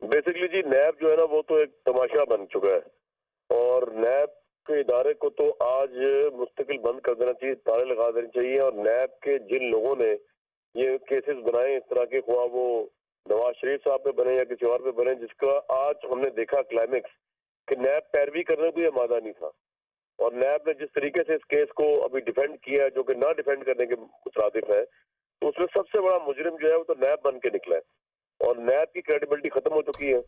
Basically जी नैब जो है ना वो तो एक तमाशा बन चुका है और नैब के इदारे को तो आज मुस्तकिल बंद कर देना चाहिए, ताले लगा देने चाहिए। और नैब के जिन लोगों ने ये केसेस बनाए इस तरह के, ख्वाह वो नवाज शरीफ साहब पे बने या किसी और पे बने, जिसका आज हमने देखा क्लाइमेक्स कि नैब पैरवी करने को भी आमादा नहीं था। और नैब ने जिस तरीके से इस केस को अभी डिफेंड किया है, जो कि ना डिफेंड करने के मुतरादिफ है, तो उसमें सबसे बड़ा मुजरिम जो है वो तो नैब बन के निकला है और नैब की क्रेडिबिलिटी खत्म हो चुकी है।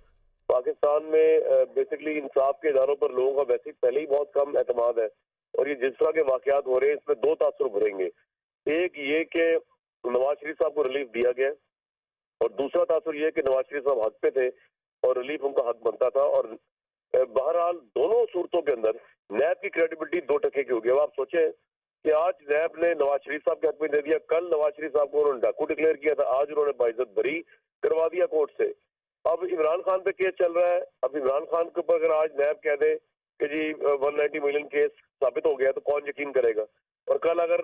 पाकिस्तान में बेसिकली इंसाफ के इदारों पर लोगों का वैसे पहले ही बहुत कम एतमाद है और ये जिस तरह के वाकयात हो रहे हैं इसमें दो तासुर उभरेंगे। एक ये कि नवाज शरीफ साहब को रिलीफ दिया गया और दूसरा तासुर ये कि नवाज शरीफ साहब हक पे थे और रिलीफ उनका हक बनता था। और बहरहाल दोनों सूरतों के अंदर नैब की क्रेडिबिलिटी दो टके की होगी। अब आप सोचें कि आज नैब ने नवाज शरीफ साहब के हक में दे दिया, कल नवाज शरीफ साहब को उन्होंने डाकू डिक्लेयर किया था, आज उन्होंने बाइज्जत बरी करवा दिया कोर्ट से। अब इमरान खान पे केस चल रहा है। अब इमरान खान के ऊपर अगर आज नैब कह दे कि जी 190 मिलियन केस साबित हो गया तो कौन यकीन करेगा। और कल अगर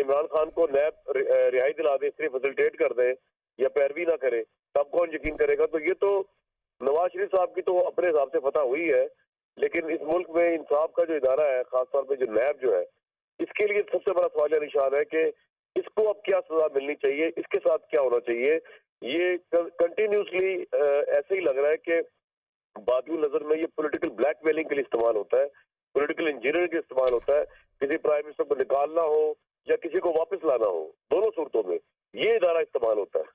इमरान खान को नैब रिहाई दिला दे, सिर्फ फैसिलिटेट कर दे या पैरवी ना करे, तब कौन यकीन करेगा। तो ये तो नवाज शरीफ साहब की तो अपने हिसाब से फतह हुई है, लेकिन इस मुल्क में इंसाफ का जो इदारा है, खासतौर पर जो नैब जो है, इसके लिए सबसे बड़ा सवाल निशान है कि इसको अब क्या सजा मिलनी चाहिए, इसके साथ क्या होना चाहिए। ये कंटिन्यूसली ऐसे ही लग रहा है कि बादल नजर में ये पॉलिटिकल ब्लैकमेलिंग के लिए इस्तेमाल होता है, पॉलिटिकल इंजीनियरिंग के लिए इस्तेमाल होता है, किसी प्राइम मिनिस्टर को निकालना हो या किसी को वापस लाना हो, दोनों सूरतों में ये इदारा इस्तेमाल होता है।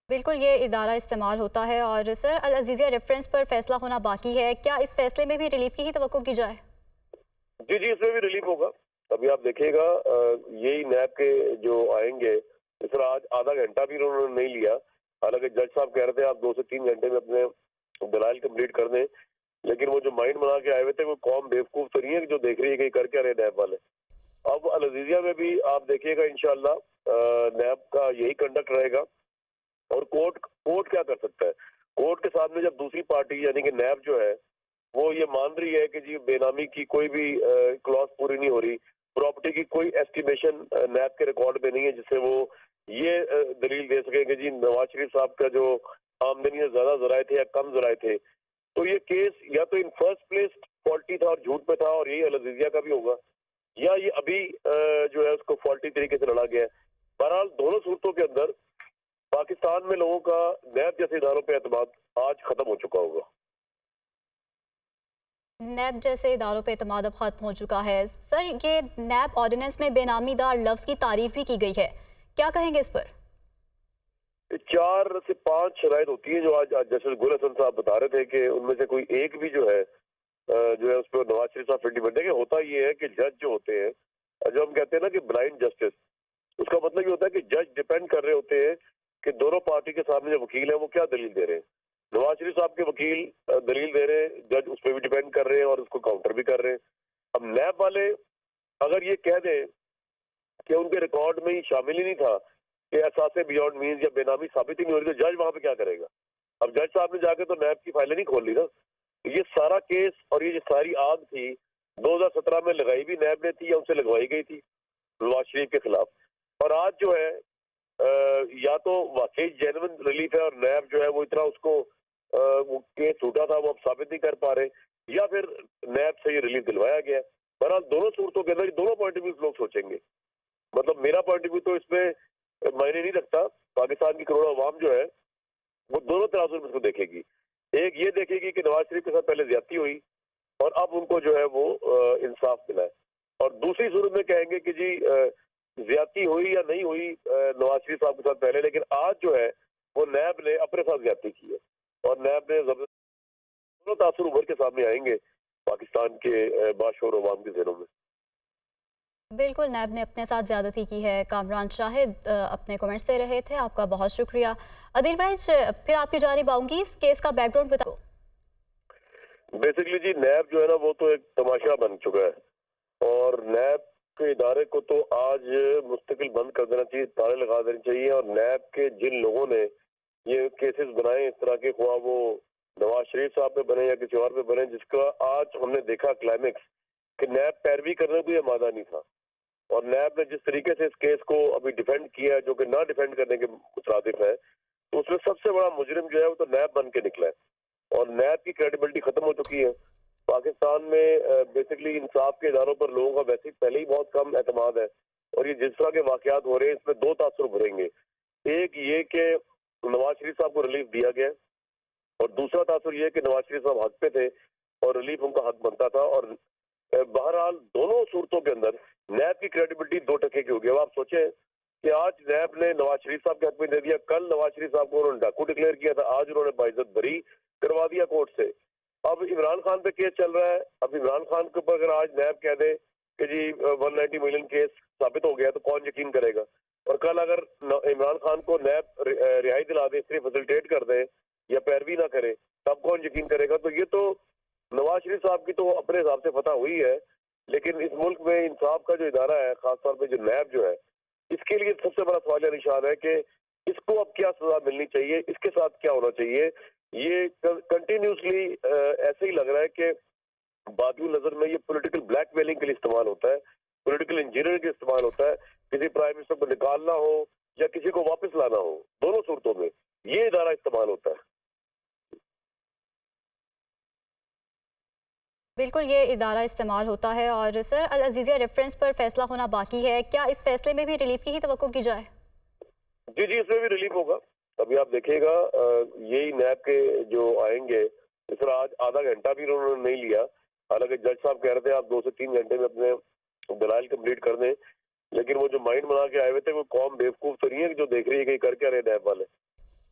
बिल्कुल ये इदारा इस्तेमाल होता है। और सर, अल अज़ीज़िया रेफरेंस पर फैसला होना बाकी है, क्या इस फैसले में भी रिलीफ की ही तवक्को की जाए? जी जी, इसमें भी रिलीफ होगा। अभी आप देखिएगा यही नैब के जो आएंगे, इस तरह आज आधा घंटा भी उन्होंने नहीं लिया, हालांकि जज साहब कह रहे थे आप 2 से 3 घंटे में अपने दलाइल कंप्लीट कर दें, लेकिन वो जो माइंड बना के आए हुए थे वो कौम बेवकूफ तो नहीं है कि जो देख रही है कि कर क्या रहे नैब वाले। अब अल अज़ीज़िया में भी आप देखिएगा इंशाल्लाह नैब का यही कंडक्ट रहेगा। और कोर्ट कोर्ट क्या कर सकता है, कोर्ट के सामने जब दूसरी पार्टी यानी कि नैब जो है वो ये मान रही है कि जी बेनामी की कोई भी क्लॉज पूरी नहीं हो रही, प्रॉपर्टी की कोई एस्टिमेशन नैब के रिकॉर्ड में नहीं है जिससे वो ये दलील दे सके कि जी नवाज शरीफ साहब का जो आमदनी से ज्यादा जराए थे या कम जराए थे, तो ये केस या तो इन फर्स्ट प्लेस फॉल्टी था और झूठ पे था और यही अल अज़ीज़िया का भी होगा, या ये अभी जो है उसको फॉल्टी तरीके से लड़ा गया है। बहरहाल दोनों सूरतों के अंदर पाकिस्तान में लोगों का नैब जैसे इदारों पर एतमाद आज खत्म हो चुका होगा। नैब जैसे इदारों पे एतमाद अब ख़त्म हो चुका है। सर, ये नैब ऑर्डिनेंस में बेनामीदार लफ्ज़ की तारीफ भी की गई है, क्या कहेंगे इस पर? 4 से 5 शराइत होती है जो आज जस्टिस गुल हसन साहब बता रहे थे कि उनमें से कोई एक भी जो है उस पर नवाज शरीफ साहब फिफ्टी बनते। होता ये है कि जज जो होते हैं, जो हम कहते हैं ना कि ब्लाइंड जस्टिस, उसका मतलब ये होता है कि जज डिपेंड कर रहे होते हैं कि दोनों पार्टी के सामने जो वकील है वो क्या दलील दे रहे हैं। नवाज शरीफ साहब के वकील दलील दे रहे हैं, जज उस पर भी डिपेंड कर रहे हैं और उसको काउंटर भी कर रहे हैं। अब नैब वाले अगर ये कह दें कि उनके रिकॉर्ड में ही शामिल ही नहीं था कि एहसास बियॉन्ड मीन्स या बेनामी साबित ही नहीं हो रही, तो जज वहां पे क्या करेगा। अब जज साहब ने जाके तो नैब की फाइलें नहीं खोल ली ना। ये सारा केस और ये जो सारी आग थी 2017 में लगाई भी नैब ने थी या उनसे लगवाई गई थी नवाज शरीफ के खिलाफ। और आज जो है या तो वाकई जेन्युइन रिलीफ है और नैब जो है वो इतना उसको वो केस छूटा था वो अब साबित नहीं कर पा रहे, या फिर नैब से ये रिलीफ दिलवाया गया। बहरहाल दोनों सूरतों के अंदर दोनों पॉइंट ऑफ व्यू लोग सोचेंगे। मतलब मेरा पॉइंट ऑफ व्यू तो इसमें मायने नहीं रखता। पाकिस्तान की करोड़ों अवाम जो है वो दोनों तराजू में इसको देखेगी। एक ये देखेगी कि नवाज शरीफ के साथ पहले ज्यादती हुई और अब उनको जो है वो इंसाफ मिला है, और दूसरी सूरत में कहेंगे कि जी ज्यादती हुई या नहीं हुई नवाज शरीफ साहब के साथ पहले, लेकिन आज जो है वो नैब ने अपने साथ ज्यादती की है और नैब ने दोनों तासुर उभर के सामने आएंगे पाकिस्तान के बाशोर अवाम के जहनों में। बिल्कुल, नैब ने अपने साथ ज़्यादती की है। कामरान शाहिद अपने कमेंट्स दे रहे थे, आपका बहुत शुक्रिया। अदील भाई, फिर आपकी जानिब आऊँगी, इस केस का बैकग्राउंड बताओ। बेसिकली जी नैब जो है ना वो तो एक तमाशा बन चुका है और नैब के इदारे को तो आज मुस्तकिल बंद कर देना चाहिए, ताले लगा देने चाहिए। और नैब के जिन लोगों ने ये केसेस बनाए इस तरह के, ख्वाह वो नवाज शरीफ साहब पे बने या किसी और पे बने, जिसका आज हमने देखा क्लाइमेक्स कि नैब पैरवी करने को भी आमादा नहीं था। और नैब ने जिस तरीके से इस केस को अभी डिफेंड किया है, जो कि ना डिफेंड करने के मुतरादिफ है, तो उसमें सबसे बड़ा मुजरिम जो है वो तो नैब बन के निकला है और नैब की क्रेडिबिलिटी खत्म हो चुकी है। पाकिस्तान में बेसिकली इंसाफ के इदारों पर लोगों का वैसे पहले ही बहुत कम एतमाद है और ये जिस तरह के वाकयात हो रहे हैं इसमें दो तासुर भरेंगे। एक ये कि नवाज शरीफ साहब को रिलीफ दिया गया और दूसरा तासुर ये कि नवाज शरीफ साहब हक पे थे और रिलीफ उनका हक बनता था। और बहरहाल दोनों सूरतों के अंदर नैब की क्रेडिबिलिटी दो टके की होगी। अब आप सोचें कि आज नैब ने नवाज शरीफ साहब के हक में दे दिया, कल नवाज शरीफ साहब को उन्होंने डाकू डिक्लेयर किया था, आज उन्होंने बाइज्जत बरी करवा दिया कोर्ट से। अब इमरान खान पे केस चल रहा है, अब इमरान खान के ऊपर अगर आज नैब कह दे कि जी 190 मिलियन केस साबित हो गया तो कौन यकीन करेगा। और कल अगर इमरान खान को नैब रिहाई दिला दे, सिर्फ फैसिलिटेट कर दे या पैरवी ना करे, तब कौन यकीन करेगा। तो ये तो नवाज शरीफ साहब की तो अपने हिसाब से फतह हुई है, लेकिन इस मुल्क में इंसाफ का जो इदारा है, खासतौर पर जो नैब जो है, इसके लिए सबसे बड़ा सवाल निशान है कि इसको अब क्या सजा मिलनी चाहिए, इसके साथ क्या होना चाहिए। ये कंटिन्यूसली ऐसे ही लग रहा है कि बादियों नजर में ये पॉलिटिकल ब्लैकमेलिंग के लिए इस्तेमाल होता है, पॉलिटिकल इंजीनियरिंग के लिए इस्तेमाल होता है, किसी प्राइम मिनिस्टर को निकालना हो या किसी को वापस लाना हो, दोनों सूरतों में ये इदारा इस्तेमाल होता है। बिल्कुल ये इदारा इस्तेमाल होता है। और सर, अल अजीज़िया रेफरेंस पर फैसला होना बाकी है, क्या इस फैसले में भी रिलीफ की ही तवक्को की जाए? जी जी, इसमें भी रिलीफ होगा। अभी आप देखिएगा यही नैब के जो आएंगे, इस तरह आज आधा घंटा भी उन्होंने नहीं लिया, हालांकि जज साहब कह रहे थे आप 2 से 3 घंटे में अपने दलाइल कंप्लीट कर दें, लेकिन वो जो माइंड बना के आए हुए थे वो कौम बेवकूफ तो नहीं है जो देख रही है कि कर क्या रहे नैब वाले।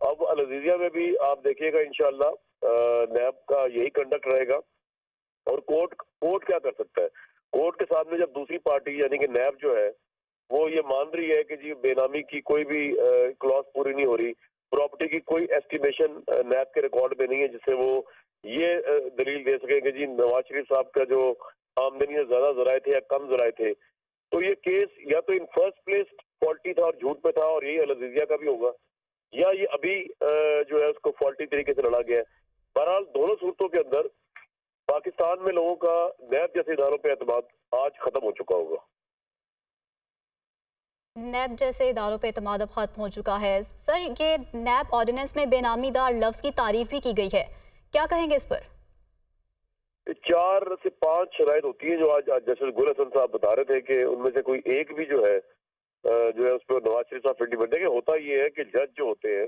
अब अल अजीज़िया में भी आप देखिएगा इंशाअल्लाह नैब का यही कंडक्ट रहेगा। और कोर्ट क्या कर सकता है, कोर्ट के सामने जब दूसरी पार्टी यानी कि नैब जो है वो ये मान रही है कि जी बेनामी की कोई भी क्लॉज पूरी नहीं हो रही, प्रॉपर्टी की कोई एस्टिमेशन नैब के रिकॉर्ड में नहीं है जिससे वो ये दलील दे सके कि जी नवाज शरीफ साहब का जो आमदनी है ज्यादा जराए थे या कम जराए थे, तो ये केस या तो इन फर्स्ट प्लेस फॉल्टी था और झूठ पे था और यही अल अजीज़िया का भी होगा, या ये अभी जो है उसको फॉल्टी तरीके से लड़ा गया है। बहरहाल दोनों सूरतों के अंदर पाकिस्तान में लोगों का नैब जैसे इदारों पर एतमाद आज खत्म हो चुका होगा। नैब जैसे इदारों पे एतमाद अब खत्म हो चुका है। सर, ये नैब ऑर्डिनेंस में बेनामीदार लफ्ज़ की तारीफ भी की गई है, क्या कहेंगे इस पर? 4 से 5 शराइत होती है जो आज जस्टिस गुल हसन साहब बता रहे थे कि उनमें से कोई एक भी जो है उस पर नवाज शरीफ साहब फिल्टी बनते हैं। होता ये है कि जज जो होते हैं,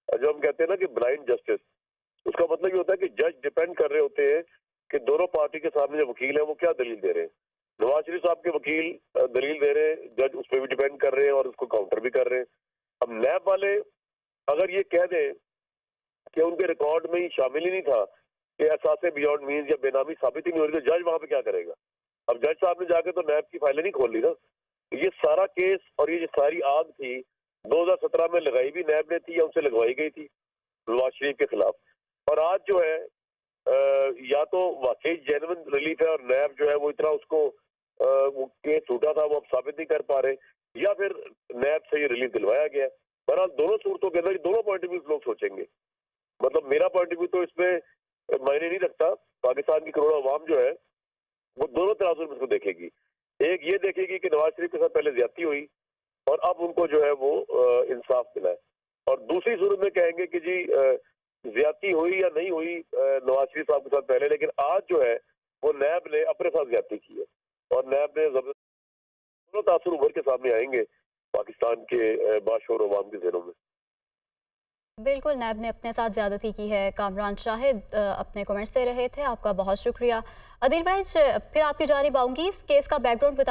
जो हम कहते हैं ना कि ब्लाइंड जस्टिस, उसका मतलब ये होता है कि जज डिपेंड कर रहे होते हैं कि दोनों पार्टी के सामने जो वकील है वो क्या दलील दे रहे हैं। नवाज शरीफ साहब के वकील दलील दे रहे हैं, जज उस पर भी डिपेंड कर रहे हैं और उसको काउंटर भी कर रहे हैं। अब नैब वाले अगर ये कह दें कि उनके रिकॉर्ड में ही शामिल ही नहीं था कि एहसास बियॉन्ड मीन्स या बेनामी साबित ही नहीं हो रही, तो जज वहां पे क्या करेगा। अब जज साहब ने जाके तो नैब की फाइलें नहीं खोल ली ना। ये सारा केस और ये जो सारी आग थी 2017 में लगाई भी नैब ने थी या उनसे लगवाई गई थी नवाज शरीफ के खिलाफ। और आज जो है या तो वाकई जेन्युइन रिलीफ है और नैब जो है वो इतना उसको वो केस छूटा था वो अब साबित नहीं कर पा रहे, या फिर नैब से ये रिलीफ दिलवाया गया। बहरहाल दोनों सूरतों के अंदर दोनों पॉइंट ऑफ व्यू लोग सोचेंगे। मतलब मेरा पॉइंट ऑफ व्यू तो इसमें मायने नहीं रखता। पाकिस्तान की करोड़ों अवाम जो है वो दोनों तराजू में इसको देखेगी। एक ये देखेगी कि नवाज शरीफ के साथ पहले ज्यादती हुई और अब उनको जो है वो इंसाफ मिला है, और दूसरी सूरत में कहेंगे कि जी ज्यादती हुई या नहीं हुई नवाज शरीफ साहब के साथ पहले, लेकिन आज जो है वो नैब ने अपने साथ ज्यादती की है और नैब ने दोनों तासुर उभर के सामने आएंगे पाकिस्तान के बाशोर अवाम के ज़हनों में। बिल्कुल, नैब ने अपने साथ ज़्यादती की है। कामरान शाहिद अपने कमेंट्स दे रहे थे, आपका बहुत शुक्रिया। अदील भाई, फिर आपकी जानिब आऊँगी, इस केस का बैकग्राउंड